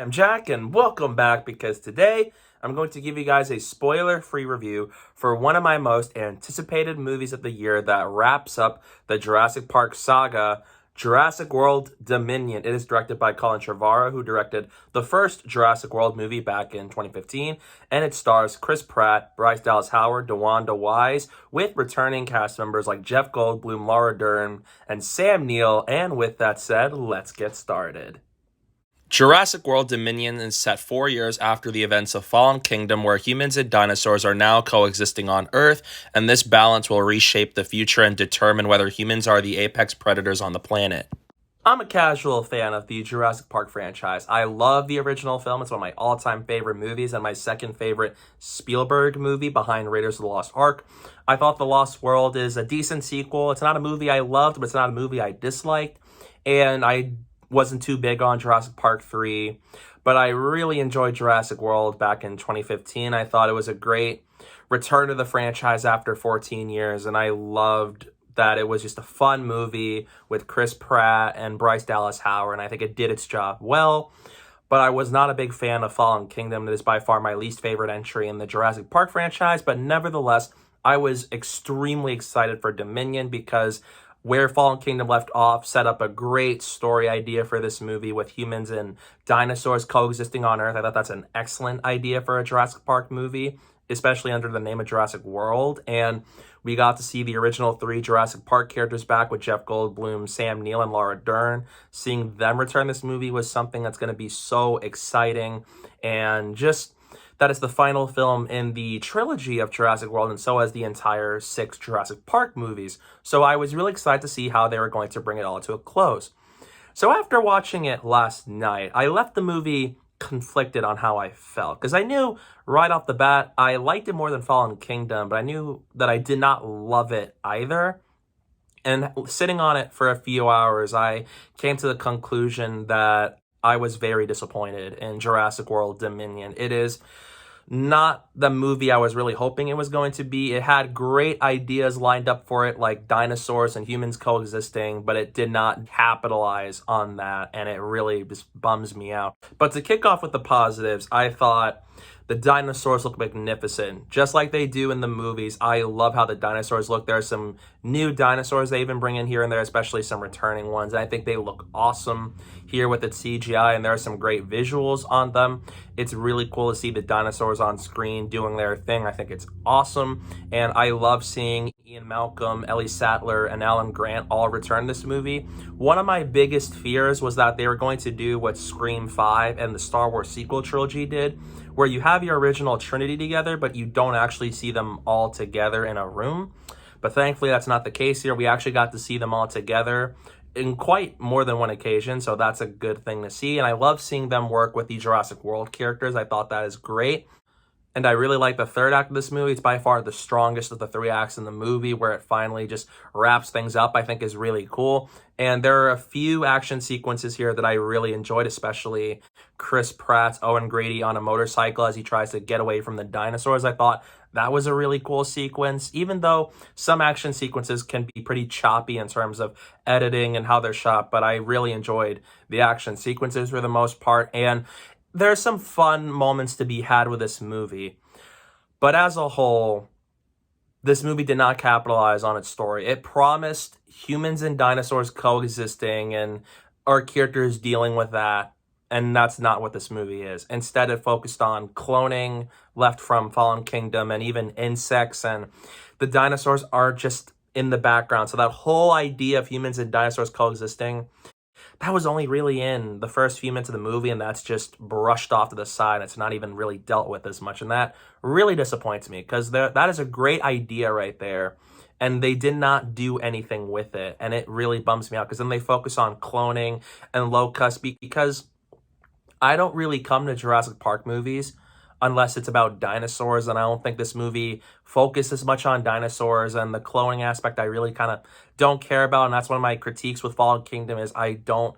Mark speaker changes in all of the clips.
Speaker 1: I'm Jack, and welcome back because today I'm going to give you guys a spoiler-free review for one of my most anticipated movies of the year that wraps up the Jurassic Park saga, Jurassic World Dominion. It is directed by Colin Trevorrow, who directed the first Jurassic World movie back in 2015, and it stars Chris Pratt, Bryce Dallas Howard, DeWanda Wise, with returning cast members like Jeff Goldblum, Laura Dern, and Sam Neill. And with that said, let's get started. Jurassic World Dominion is set 4 years after the events of Fallen Kingdom, where humans and dinosaurs are now coexisting on Earth, and this balance will reshape the future and determine whether humans are the apex predators on the planet. I'm a casual fan of the Jurassic Park franchise. I love the original film. It's one of my all-time favorite movies and my second favorite Spielberg movie behind Raiders of the Lost Ark. I thought The Lost World is a decent sequel. It's not a movie I loved, but it's not a movie I disliked. And I wasn't too big on Jurassic Park 3, but I really enjoyed Jurassic World back in 2015. I thought it was a great return to the franchise after 14 years, and I loved that it was just a fun movie with Chris Pratt and Bryce Dallas Howard, and I think it did its job well. But I was not a big fan of Fallen Kingdom. That is by far my least favorite entry in the Jurassic Park franchise, but nevertheless, I was extremely excited for Dominion because where Fallen Kingdom left off set up a great story idea for this movie with humans and dinosaurs coexisting on Earth. I thought that's an excellent idea for a Jurassic Park movie, especially under the name of Jurassic World. And we got to see the original 3 Jurassic Park characters back with Jeff Goldblum, Sam Neill, and Laura Dern. Seeing them return this movie was something that's going to be so exciting, and just that is the final film in the trilogy of Jurassic World, and so as the entire 6 Jurassic Park movies. So I was really excited to see how they were going to bring it all to a close. So after watching it last night, I left the movie conflicted on how I felt, because I knew right off the bat I liked it more than Fallen Kingdom, but I knew that I did not love it either. And sitting on it for a few hours, I came to the conclusion that I was very disappointed in Jurassic World Dominion. It is not the movie I was really hoping it was going to be. It had great ideas lined up for it, like dinosaurs and humans coexisting, but it did not capitalize on that, and it really just bums me out. But to kick off with the positives, I thought the dinosaurs look magnificent, just like they do in the movies. I love how the dinosaurs look. There are some new dinosaurs they even bring in here and there, especially some returning ones. And I think they look awesome here with its CGI, and there are some great visuals on them. It's really cool to see the dinosaurs on screen doing their thing. I think it's awesome. And I love seeing Ian Malcolm, Ellie Sattler, and Alan Grant all return this movie. One of my biggest fears was that they were going to do what Scream 5 and the Star Wars sequel trilogy did, where you have your original Trinity together, but you don't actually see them all together in a room. But thankfully, that's not the case here. We actually got to see them all together in quite more than one occasion, so that's a good thing to see. And I love seeing them work with the Jurassic World characters. I thought that is great. And I really like the third act of this movie. It's by far the strongest of the 3 acts in the movie, where it finally just wraps things up, I think is really cool. And there are a few action sequences here that I really enjoyed, especially Chris Pratt's Owen Grady on a motorcycle as he tries to get away from the dinosaurs. I thought that was a really cool sequence, even though some action sequences can be pretty choppy in terms of editing and how they're shot. But I really enjoyed the action sequences for the most part. And there's some fun moments to be had with this movie. But as a whole, this movie did not capitalize on its story. It promised humans and dinosaurs coexisting and our characters dealing with that. And that's not what this movie is. Instead, it focused on cloning left from Fallen Kingdom and even insects. And the dinosaurs are just in the background. So that whole idea of humans and dinosaurs coexisting, that was only really in the first few minutes of the movie, and that's just brushed off to the side. It's not even really dealt with as much, and that really disappoints me, because that is a great idea right there, and they did not do anything with it, and it really bums me out, because then they focus on cloning and locust, because I don't really come to Jurassic Park movies unless it's about dinosaurs, and I don't think this movie focuses much on dinosaurs, and the cloning aspect I really kind of don't care about, and that's one of my critiques with Fallen Kingdom is I don't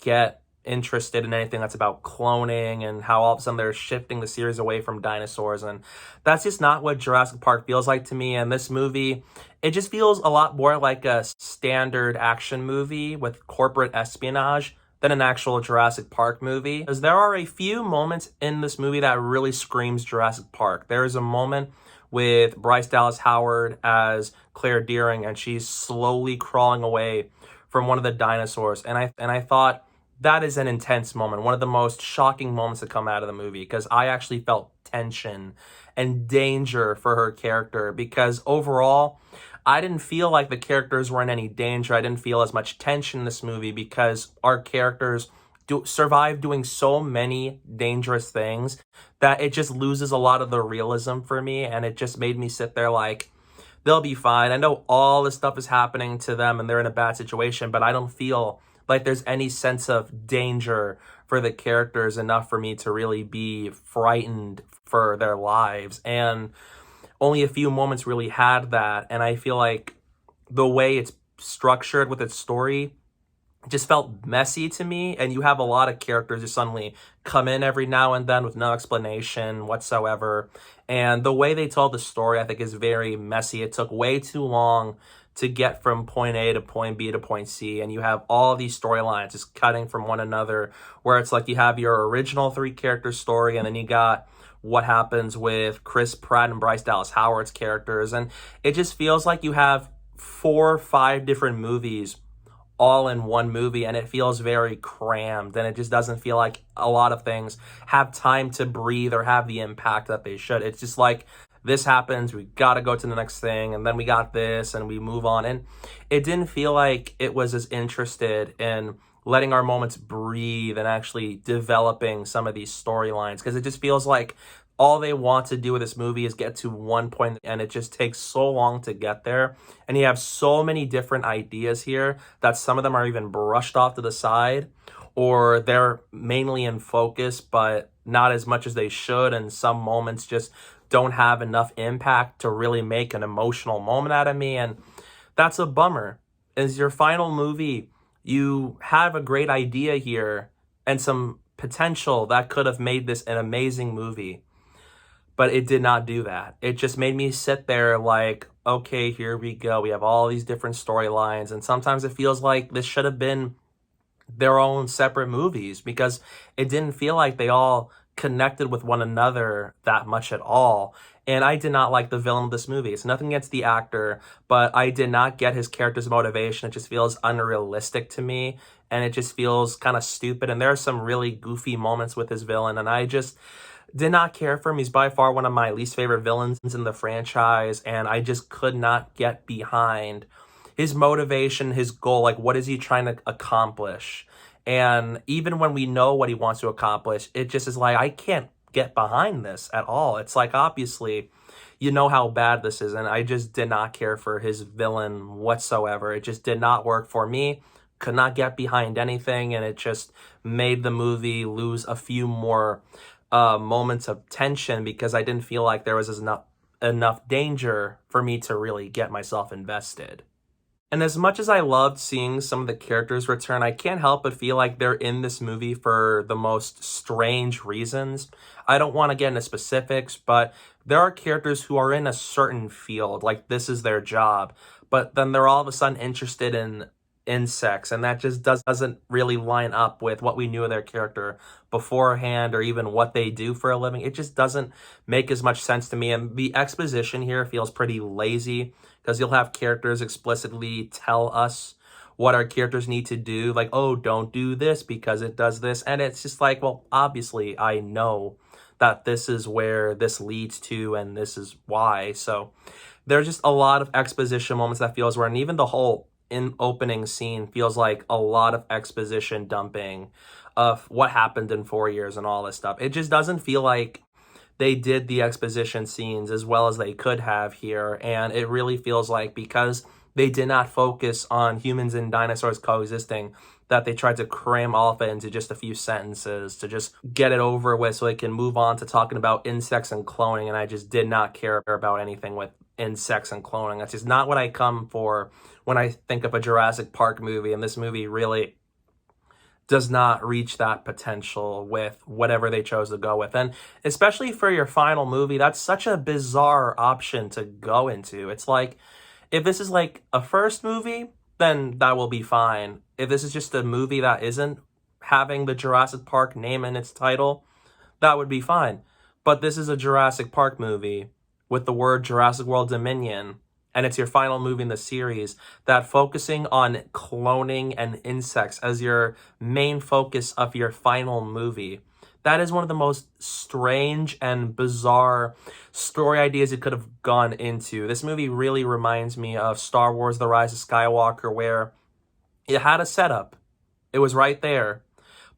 Speaker 1: get interested in anything that's about cloning and how all of a sudden they're shifting the series away from dinosaurs, and that's just not what Jurassic Park feels like to me. And this movie, it just feels a lot more like a standard action movie with corporate espionage than an actual Jurassic Park movie. Because there are a few moments in this movie that really screams Jurassic Park. There is a moment with Bryce Dallas Howard as Claire Dearing, and she's slowly crawling away from one of the dinosaurs. And I thought that is an intense moment, one of the most shocking moments to come out of the movie, because I actually felt tension and danger for her character, because overall, I didn't feel like the characters were in any danger. I didn't feel as much tension in this movie because our characters survive doing so many dangerous things that it just loses a lot of the realism for me, and it just made me sit there like, they'll be fine. I know all this stuff is happening to them and they're in a bad situation, but I don't feel like there's any sense of danger for the characters enough for me to really be frightened for their lives. And only a few moments really had that. And I feel like the way it's structured with its story just felt messy to me. And you have a lot of characters who suddenly come in every now and then with no explanation whatsoever. And the way they told the story, I think, is very messy. It took way too long to get from point A to point B to point C, and you have all these storylines just cutting from one another, where it's like you have your original three character story, and then you got what happens with Chris Pratt and Bryce Dallas Howard's characters, and it just feels like you have 4 or 5 different movies all in one movie, and it feels very crammed, and it just doesn't feel like a lot of things have time to breathe or have the impact that they should. It's just like, this happens, we got to go to the next thing, and then we got this, and we move on. And it didn't feel like it was as interested in letting our moments breathe and actually developing some of these storylines, because it just feels like all they want to do with this movie is get to one point, and it just takes so long to get there. And you have so many different ideas here that some of them are even brushed off to the side, or they're mainly in focus, but not as much as they should. And some moments just don't have enough impact to really make an emotional moment out of me. And that's a bummer. As your final movie, you have a great idea here and some potential that could have made this an amazing movie, but it did not do that. It just made me sit there like, okay, here we go. We have all these different storylines, and sometimes it feels like this should have been their own separate movies, because it didn't feel like they all connected with one another that much at all. And I did not like the villain of this movie. It's nothing against the actor, but I did not get his character's motivation. It just feels unrealistic to me, and it just feels kind of stupid. And there are some really goofy moments with his villain, and I just did not care for him. He's by far one of my least favorite villains in the franchise, and I just could not get behind his motivation, his goal. Like, what is he trying to accomplish? And even when we know what he wants to accomplish, it just is like, I can't get behind this at all. It's like, obviously, you know how bad this is, and I just did not care for his villain whatsoever. It just did not work for me. Could not get behind anything, and it just made the movie lose a few more moments of tension, because I didn't feel like there was enough danger for me to really get myself invested. And as much as I loved seeing some of the characters return, I can't help but feel like they're in this movie for the most strange reasons. I don't want to get into specifics, but there are characters who are in a certain field, like this is their job, but then they're all of a sudden interested in insects, and that just doesn't really line up with what we knew of their character beforehand, or even what they do for a living. It just doesn't make as much sense to me, and the exposition here feels pretty lazy, because you'll have characters explicitly tell us what our characters need to do, like, oh, don't do this because it does this, and it's just like, well, obviously I know that this is where this leads to, and this is why. So there's just a lot of exposition moments that feels where, and even the whole opening scene feels like a lot of exposition dumping of what happened in 4 years and all this stuff. It just doesn't feel like they did the exposition scenes as well as they could have here. And it really feels like, because they did not focus on humans and dinosaurs coexisting, that they tried to cram all of it into just a few sentences to just get it over with so they can move on to talking about insects and cloning. And I just did not care about anything with insects and cloning. That's just not what I come for when I think of a Jurassic Park movie, and this movie really does not reach that potential with whatever they chose to go with. And especially for your final movie, that's such a bizarre option to go into. It's like, if this is like a first movie, then that will be fine. If this is just a movie that isn't having the Jurassic Park name in its title, that would be fine. But this is a Jurassic Park movie with the word Jurassic World Dominion, and it's your final movie in the series, that focusing on cloning and insects as your main focus of your final movie. That is one of the most strange and bizarre story ideas it could have gone into. This movie really reminds me of Star Wars: The Rise of Skywalker, where it had a setup. It was right there,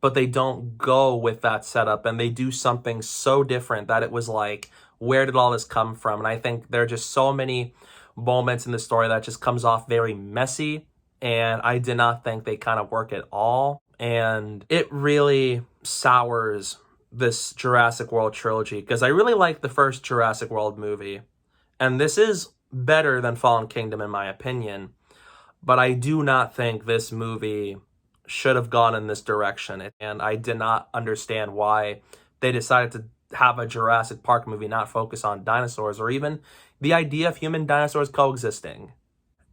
Speaker 1: but they don't go with that setup and they do something so different that it was like, where did all this come from? And I think there are just so many moments in the story that just comes off very messy, and I did not think they kind of work at all. And it really sours this Jurassic World trilogy, because I really like the first Jurassic World movie, and this is better than Fallen Kingdom in my opinion, but I do not think this movie should have gone in this direction, and I did not understand why they decided to have a Jurassic Park movie not focus on dinosaurs or even the idea of human dinosaurs coexisting.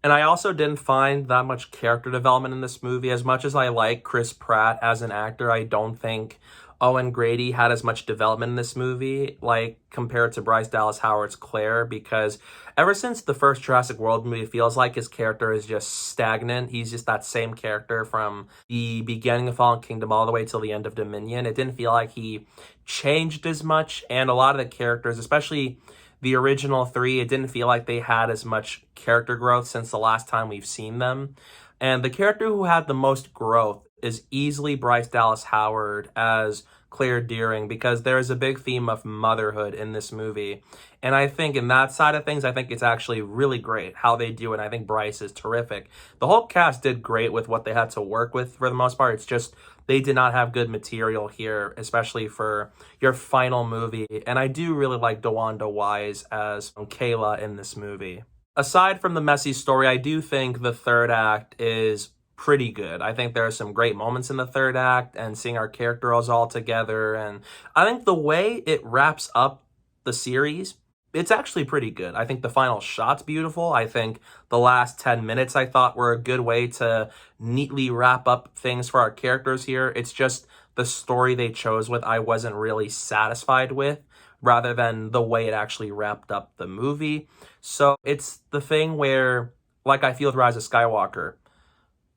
Speaker 1: And I also didn't find that much character development in this movie. As much as I like Chris Pratt as an actor, I don't think Owen Grady had as much development in this movie, like compared to Bryce Dallas Howard's Claire, because ever since the first Jurassic World movie, it feels like his character is just stagnant. He's just that same character from the beginning of Fallen Kingdom all the way till the end of Dominion. It didn't feel like he changed as much, and a lot of the characters, especially the original three, it didn't feel like they had as much character growth since the last time we've seen them. And the character who had the most growth is easily Bryce Dallas Howard as Claire Dearing, because there is a big theme of motherhood in this movie. And I think in that side of things, I think it's actually really great how they do it. I think Bryce is terrific. The whole cast did great with what they had to work with for the most part. It's just they did not have good material here, especially for your final movie. And I do really like DeWanda Wise as Kayla in this movie. Aside from the messy story, I do think the third act is pretty good. I think there are some great moments in the third act, and seeing our characters all together. And I think the way it wraps up the series, it's actually pretty good. I think the final shot's beautiful. I think the last 10 minutes I thought were a good way to neatly wrap up things for our characters here. It's just the story they chose with I wasn't really satisfied with, rather than the way it actually wrapped up the movie. So it's the thing where, like I feel with Rise of Skywalker,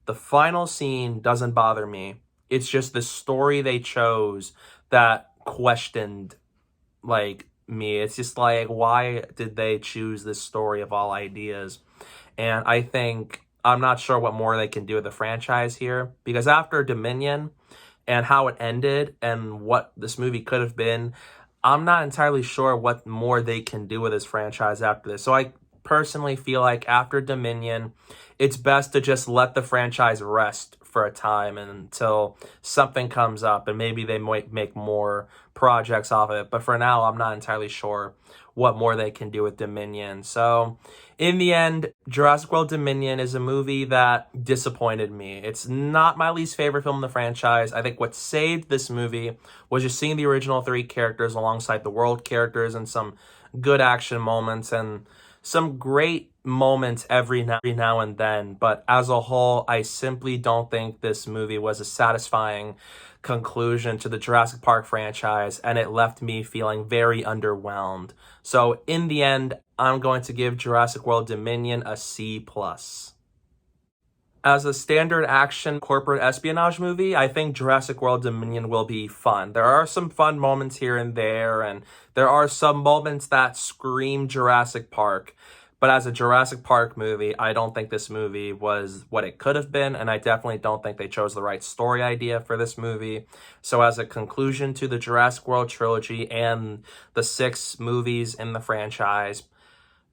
Speaker 1: the final scene doesn't bother me. It's just the story they chose that questioned, like, me. It's just like, why did they choose this story of all ideas? And I think I'm not sure what more they can do with the franchise here, because after Dominion and how it ended and what this movie could have been, I'm not entirely sure what more they can do with this franchise after this. So I personally feel like after Dominion, it's best to just let the franchise rest for a time until something comes up, and maybe they might make more projects off of it. But for now, I'm not entirely sure what more they can do with Dominion. So in the end, Jurassic World Dominion is a movie that disappointed me. It's not my least favorite film in the franchise. I think what saved this movie was just seeing the original three characters alongside the world characters, and some good action moments and some great moments every now and then. But as a whole, I simply don't think this movie was a satisfying conclusion to the Jurassic Park franchise, and it left me feeling very underwhelmed. So in the end, I'm going to give Jurassic World Dominion a C+. As a standard action corporate espionage movie, I think Jurassic World Dominion will be fun. There are some fun moments here and there, and there are some moments that scream Jurassic Park. But as a Jurassic Park movie, I don't think this movie was what it could have been, and I definitely don't think they chose the right story idea for this movie. So as a conclusion to the Jurassic World trilogy and the 6 movies in the franchise,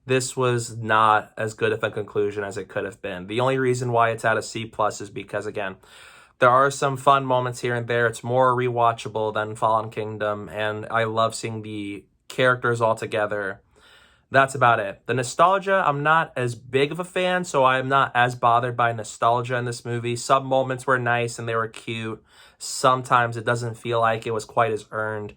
Speaker 1: this was not as good of a conclusion as it could have been. The only reason why it's at a C+ is because, again, there are some fun moments here and there. It's more rewatchable than Fallen Kingdom, and I love seeing the characters all together. That's about it. The nostalgia, I'm not as big of a fan, so I'm not as bothered by nostalgia in this movie. Some moments were nice and they were cute. Sometimes it doesn't feel like it was quite as earned.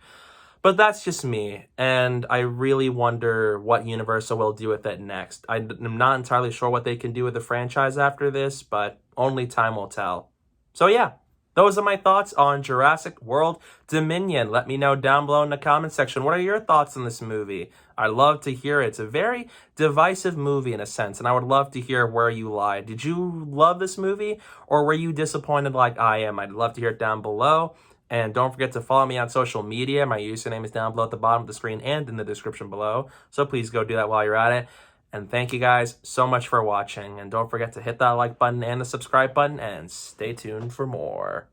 Speaker 1: But that's just me, and I really wonder what Universal will do with it next. I'm not entirely sure what they can do with the franchise after this, but only time will tell. So yeah, Those are my thoughts on Jurassic World Dominion. Let me know down below in the comment section. What are your thoughts on this movie? I'd love to hear it. It's a very divisive movie in a sense, and I would love to hear where you lie. Did you love this movie, or were you disappointed like I am? I'd love to hear it down below. And don't forget to follow me on social media. My username is down below at the bottom of the screen and in the description below. So please go do that while you're at it. And thank you guys so much for watching. And don't forget to hit that like button and the subscribe button. And stay tuned for more.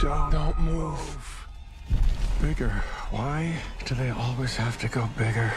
Speaker 2: Don't move. Bigger. Why do they always have to go bigger?